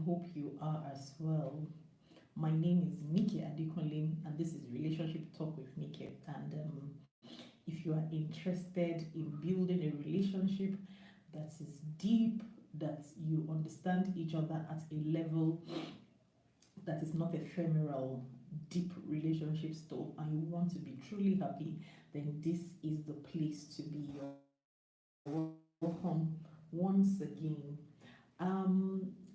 hope you are as well. My name is Miki Adekunle, and this is Relationship Talk with Miki. And if you are interested in building a relationship that is deep, that you understand each other at a level that is not ephemeral, deep relationship stuff, and you want to be truly happy, then this is the place to be. Welcome once again.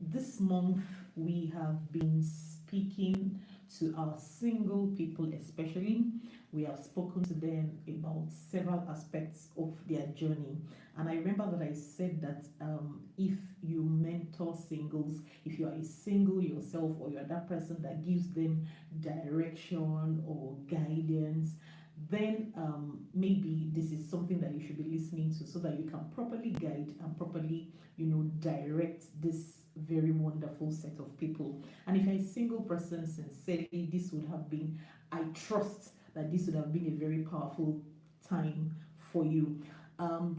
This month we have been speaking to our single people, especially. We have spoken to them about several aspects of their journey. And I remember that I said that if you mentor singles, if you are a single yourself or you're that person that gives them direction or guidance, then maybe this is something that you should be listening to so that you can properly guide and properly, direct this very wonderful set of people. And if you're a single person, sincerely, this would have been, I trust that this would have been a very powerful time for you.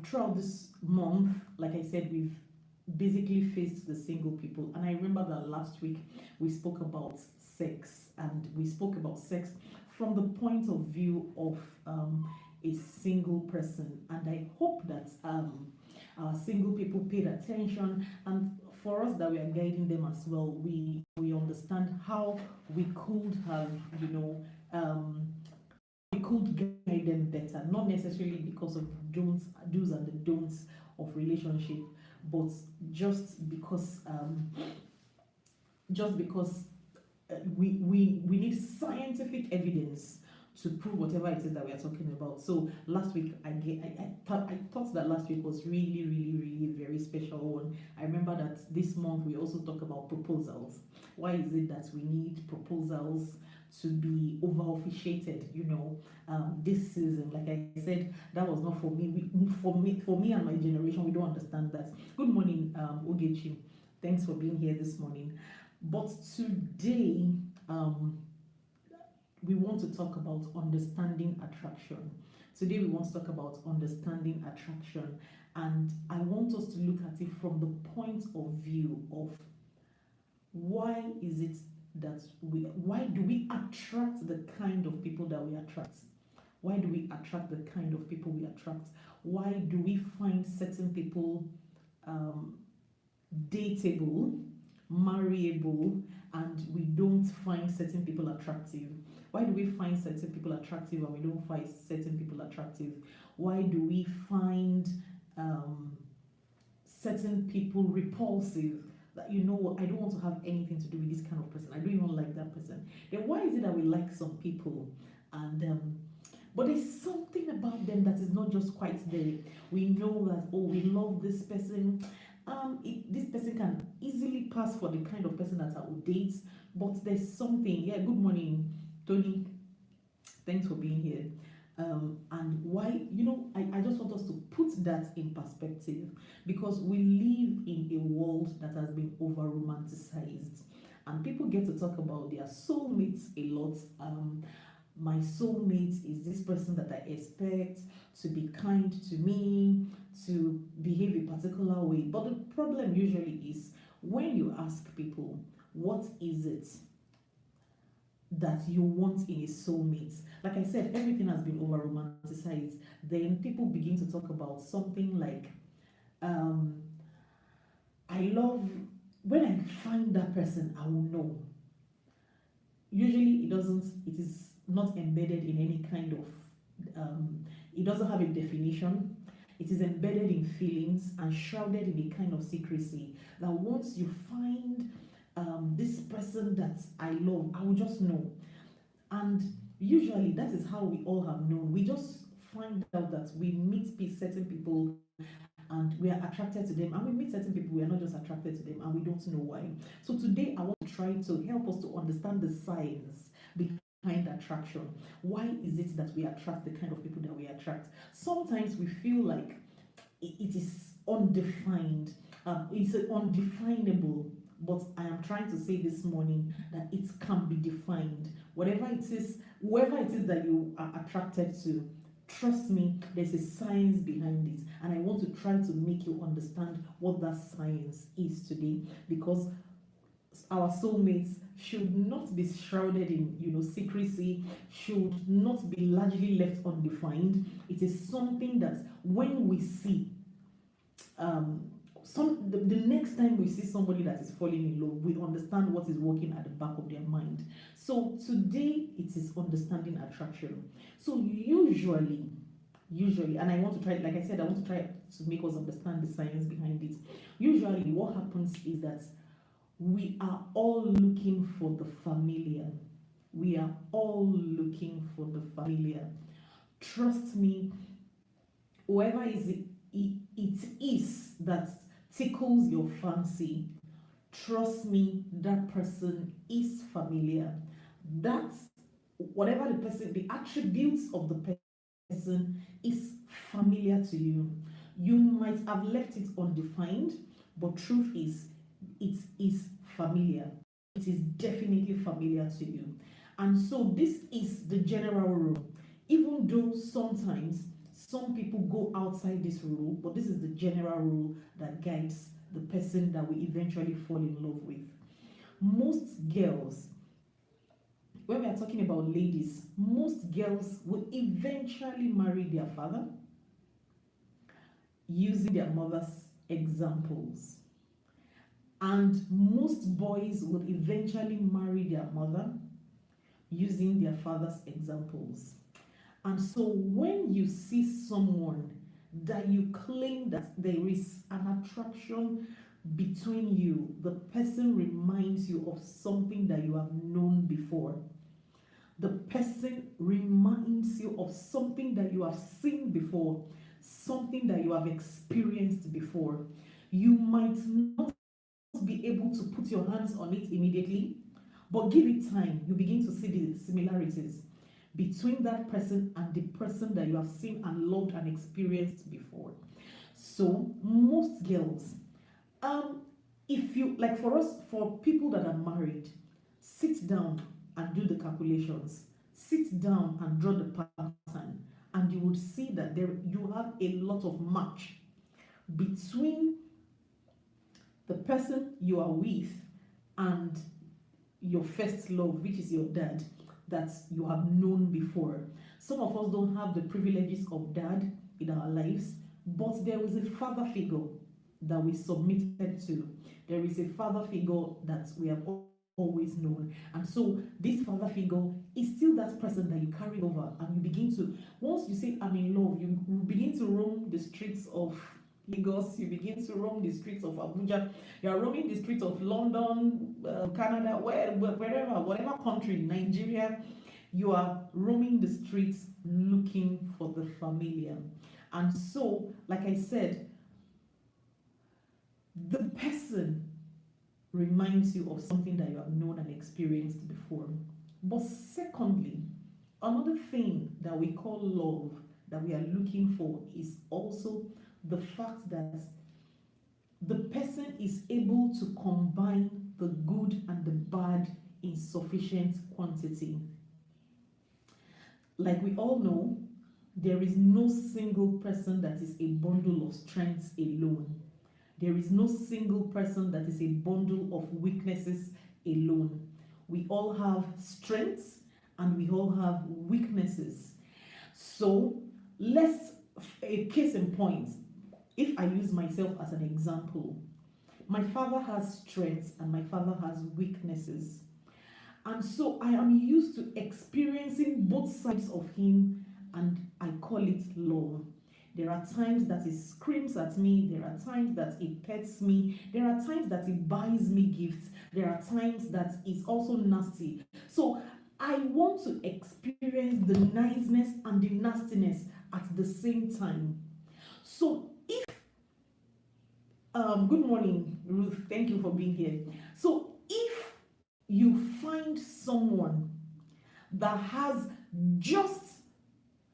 Throughout this month, like I said, we've basically faced the single people. And I remember that last week we spoke about sex, and we spoke about sex from the point of view of a single person. And I hope that our single people paid attention, and for us that we are guiding them as well, we understand how we could have, we could guide them better, not necessarily because of do's and the don'ts of relationship, but just because we need scientific evidence to prove whatever it is that we are talking about. So last week, I thought that last week was really, really, really a very special one. I remember that this month we also talk about proposals. Why is it that we need proposals to be over-officiated? This season, like I said, that was not for me. For me and my generation, we don't understand that. Good morning, Ogechi. Thanks for being here this morning. But today, we want to talk about understanding attraction. Today, we want to talk about understanding attraction. And I want us to look at it from the point of view of why is it that why do we attract the kind of people that we attract? Why do we attract the kind of people we attract? Why do we find certain people dateable, marryable, and we don't find certain people attractive? Why do we find certain people attractive and we don't find certain people attractive? Why do we find certain people repulsive? That, I don't want to have anything to do with this kind of person. I don't even like that person. Then why is it that we like some people and but there's something about them that is not just quite there? We know that, oh, we love this person. This person can easily pass for the kind of person that I would date, but there's something. Yeah, good morning, Tony. Thanks for being here. And why, I just want us to put that in perspective, because we live in a world that has been over romanticized, and people get to talk about their soulmates a lot. My soulmate is this person that I expect to be kind to me, to behave a particular way. But the problem usually is when you ask people, what is it that you want in a soulmate? Like I said, everything has been over romanticized. Then people begin to talk about something like, I love, when I find that person, I will know. Usually it is not embedded in any kind of, it doesn't have a definition. It is embedded in feelings and shrouded in a kind of secrecy, that once you find this person that I love, I will just know. And usually that is how we all have known. We just find out that we meet certain people and we are attracted to them, and we meet certain people, we are not just attracted to them, and we don't know why. So today I want to try to help us to understand the science behind attraction. Why is it that we attract the kind of people that we attract? Sometimes we feel like it is undefined, it's undefinable. But I am trying to say this morning that it can be defined. Whatever it is, whoever it is that you are attracted to, trust me, there's a science behind it. And I want to try to make you understand what that science is today. Because our soulmates should not be shrouded in, secrecy, should not be largely left undefined. It is something that when we see, the next time we see somebody that is falling in love, we understand what is working at the back of their mind. So today it is understanding attraction. So usually, and I want to try, like I said, I want to try to make us understand the science behind it. Usually what happens is that we are all looking for the familiar. We are all looking for the familiar. Trust me, whoever it is that tickles your fancy, trust me, that person is familiar. That whatever the attributes of the person is familiar to you. You might have left it undefined, but truth is, it is familiar. It is definitely familiar to you. And so this is the general rule. Even though sometimes some people go outside this rule, but this is the general rule that guides the person that we eventually fall in love with. Most girls, when we are talking about ladies, most girls will eventually marry their father using their mother's examples. And most boys will eventually marry their mother using their father's examples. And so when you see someone that you claim that there is an attraction between you, the person reminds you of something that you have known before. The person reminds you of something that you have seen before, something that you have experienced before. You might not be able to put your hands on it immediately, but give it time. You begin to see the similarities between that person and the person that you have seen and loved and experienced before. So most girls, if you like, for people that are married, sit down and do the calculations, sit down and draw the pattern, and you would see that you have a lot of match between the person you are with and your first love, which is your dad, that you have known before. Some of us don't have the privileges of dad in our lives, but there is a father figure that we submitted to. There is a father figure that we have always known. And so this father figure is still that person that you carry over, and you begin to, once you say I'm in love, you begin to roam the streets of Lagos, you begin to roam the streets of Abuja, you are roaming the streets of London, Canada, wherever, whatever country, Nigeria, you are roaming the streets looking for the familiar. And so, like I said, the person reminds you of something that you have known and experienced before. But secondly, another thing that we call love that we are looking for is also the fact that the person is able to combine the good and the bad in sufficient quantity. Like we all know, there is no single person that is a bundle of strengths alone. There is no single person that is a bundle of weaknesses alone. We all have strengths and we all have weaknesses. So a case in point, if I use myself as an example, my father has strengths and my father has weaknesses. And so I am used to experiencing both sides of him, and I call it love. There are times that he screams at me, there are times that he pets me, there are times that he buys me gifts, there are times that he's also nasty. So I want to experience the niceness and the nastiness at the same time. So good morning, Ruth. Thank you for being here. So if you find someone that has just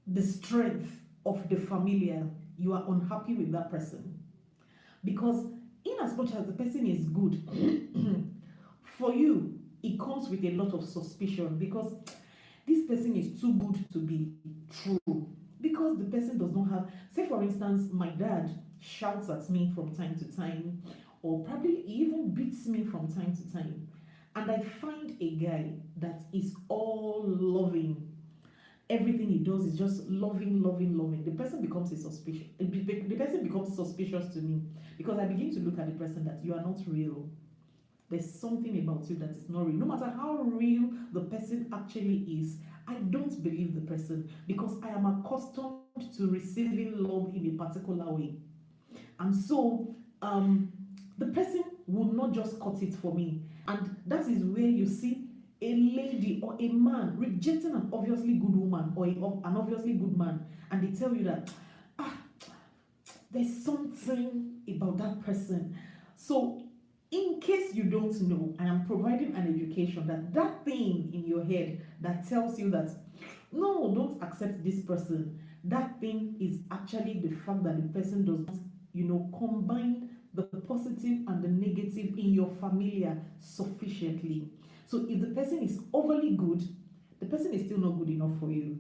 the strength of the familiar, you are unhappy with that person. Because in as much as the person is good, for you, it comes with a lot of suspicion, because this person is too good to be true. Because the person does not have, say for instance, my dad shouts at me from time to time, or probably he even beats me from time to time, and I find a guy that is all loving, everything he does is just loving, loving, loving, the person becomes a suspicious. The person becomes suspicious to me, because I begin to look at the person that you are not real. There's something about you that is not real. No matter how real the person actually is, I don't believe the person, because I am accustomed to receiving love in a particular way. And so the person will not just cut it for me. And that is where you see a lady or a man rejecting an obviously good woman or an obviously good man, and they tell you that ah, there's something about that person. So in case you don't know, I am providing an education that that thing in your head that tells you that no, don't accept this person, that thing is actually the fact that the person does not, combine the positive and the negative in your familia sufficiently. So if the person is overly good, the person is still not good enough for you.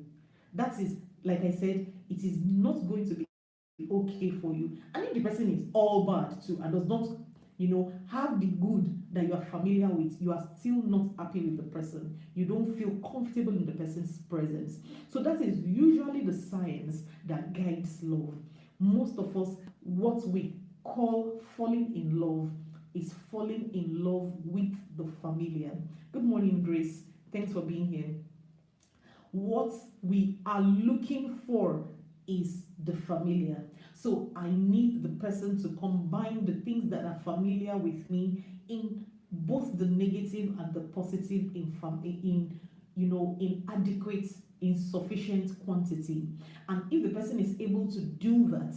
That is, like I said, it is not going to be okay for you. And if the person is all bad too and does not, have the good that you are familiar with, you are still not happy with the person. You don't feel comfortable in the person's presence. So that is usually the signs that guides love. Most of us, what we call falling in love, is falling in love with the familiar. Good morning, Grace. Thanks for being here. What we are looking for is the familiar. So I need the person to combine the things that are familiar with me in both the negative and the positive in adequate, in sufficient quantity. And if the person is able to do that,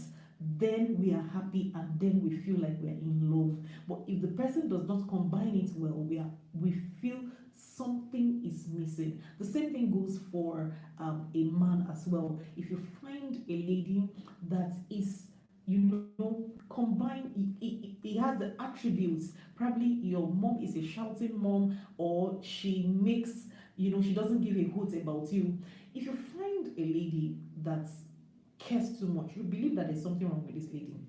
then we are happy and then we feel like we're in love. But if the person does not combine it well, we feel something is missing. The same thing goes for a man as well. If you find a lady that is, combined, he has the attributes. Probably your mom is a shouting mom, or she makes, she doesn't give a hoot about you. If you find a lady that cares too much, you believe that there's something wrong with this lady.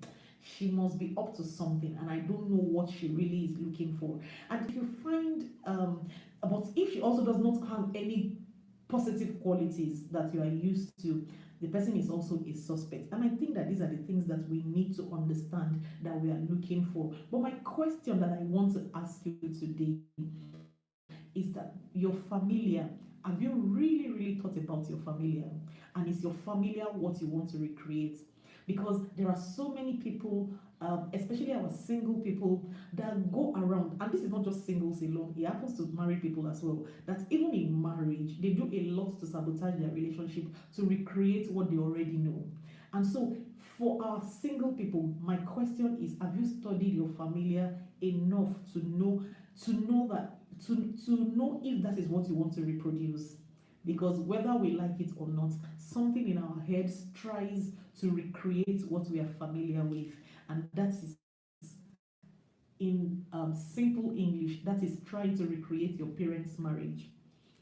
She must be up to something, and I don't know what she really is looking for. And if you find, but if she also does not have any positive qualities that you are used to, the person is also a suspect. And I think that these are the things that we need to understand that we are looking for. But my question that I want to ask you today is that your familiar, have you really, really thought about your familiar? And is your familiar what you want to recreate? Because there are so many people, especially our single people, that go around, and this is not just singles alone, it happens to married people as well, that even in marriage, they do a lot to sabotage their relationship to recreate what they already know. And so, for our single people, my question is, have you studied your familiar enough to know that, to know if that is what you want to reproduce? Because whether we like it or not, something in our heads tries to recreate what we are familiar with, and that is, in simple English, that is trying to recreate your parents' marriage.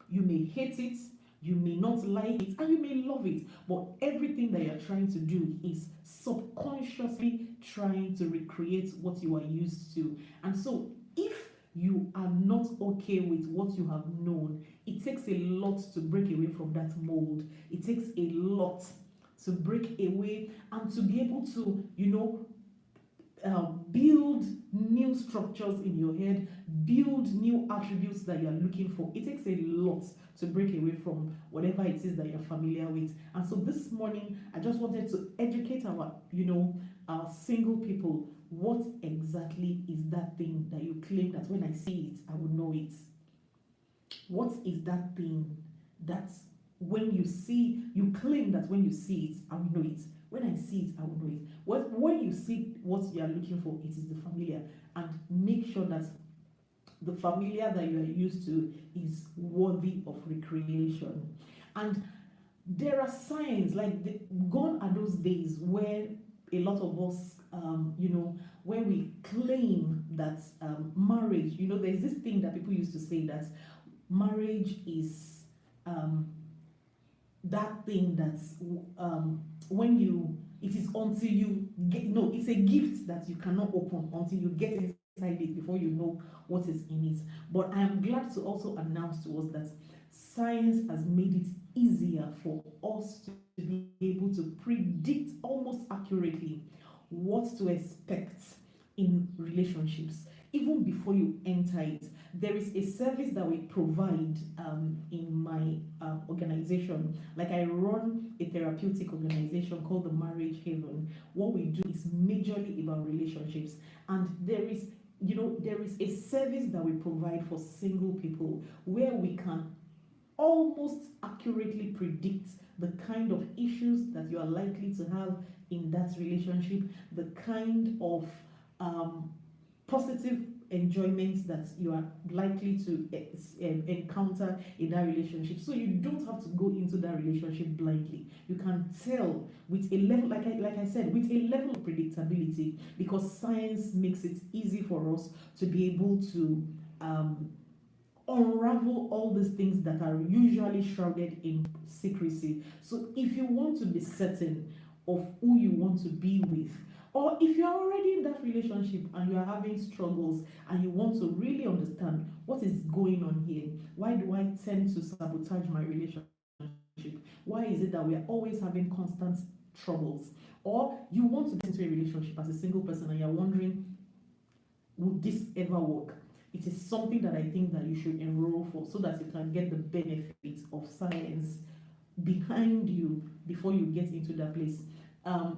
You may hate it, you may not like it, and you may love it, but everything that you're trying to do is subconsciously trying to recreate what you are used to. And so if you are not okay with what you have known, it takes a lot to break away from that mold. It takes a lot to break away and to be able to, build new structures in your head, build new attributes that you're looking for. It takes a lot to break away from whatever it is that you're familiar with. And so this morning, I just wanted to educate our single people. What exactly is that thing that you claim that when I see it, I will know it? What is that thing that when you see, you claim that when you see it, I will know it? When I see it, I will know it. When you see what you are looking for, it is the familiar. And make sure that the familiar that you are used to is worthy of recreation. And there are signs, gone are those days where a lot of us, when we claim that marriage, there's this thing that people used to say that marriage is that thing that's when It is until you get, no, it's a gift that you cannot open until you get inside it before you know what is in it. But I am glad to also announce to us that science has made it easier for us to be able to predict almost accurately what to expect in relationships even before you enter it. There is a service that we provide in my organization. Like, I run a therapeutic organization called the Marriage Haven. What we do is majorly about relationships, and there is, there is a service that we provide for single people where we can almost accurately predict the kind of issues that you are likely to have in that relationship, the kind of positive enjoyments that you are likely to encounter in that relationship. So you don't have to go into that relationship blindly. You can tell with a level, like I said, with a level of predictability, because science makes it easy for us to be able to unravel all these things that are usually shrouded in secrecy. So if you want to be certain of who you want to be with, or if you are already in that relationship and you are having struggles and you want to really understand what is going on here, why do I tend to sabotage my relationship? Why is it that we are always having constant troubles? Or you want to get into a relationship as a single person and you're wondering, would this ever work? It is something that I think that you should enroll for, so that you can get the benefits of science behind you before you get into that place.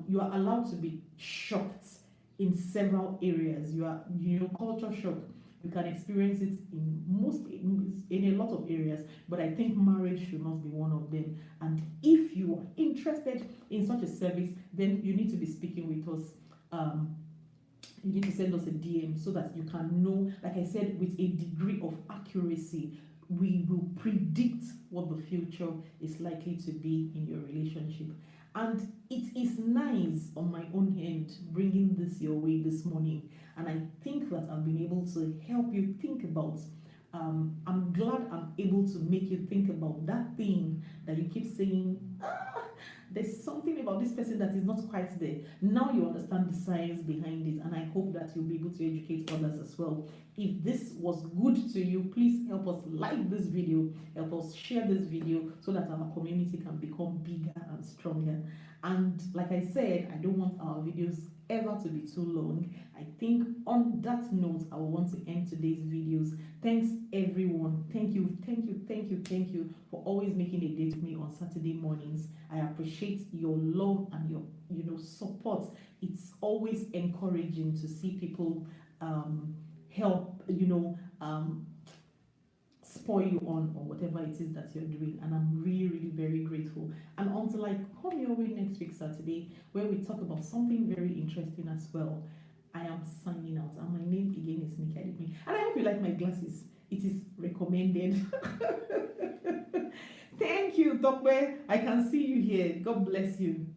You are allowed to be shocked in several areas. You are, culture shock. You can experience it in a lot of areas, but I think marriage should not be one of them. And if you are interested in such a service, then you need to be speaking with us. You need to send us a DM so that you can know, like I said, with a degree of accuracy, we will predict what the future is likely to be in your relationship. And it is nice on my own end bringing this your way this morning. And I think that I've been able to help you think about, I'm glad I'm able to make you think about that thing that you keep saying, there's something about this person that is not quite there. Now you understand the science behind it, and I hope that you'll be able to educate others as well. If this was good to you, please help us like this video, help us share this video so that our community can become bigger and stronger. And like I said, I don't want our videos ever to be too long. I think on that note, I will want to end today's videos. Thanks everyone. Thank you for always making a date with me on Saturday mornings. I appreciate your love and your support. It's always encouraging to see people help spoil you on or whatever it is that you're doing, and I'm really very grateful. And until I come your way next week Saturday, where we talk about something very interesting as well, I am signing out. And my name again is Nikki Adekwe, and I hope you like my glasses. It is recommended. Thank you, Tokwe. I can see you here. God bless you.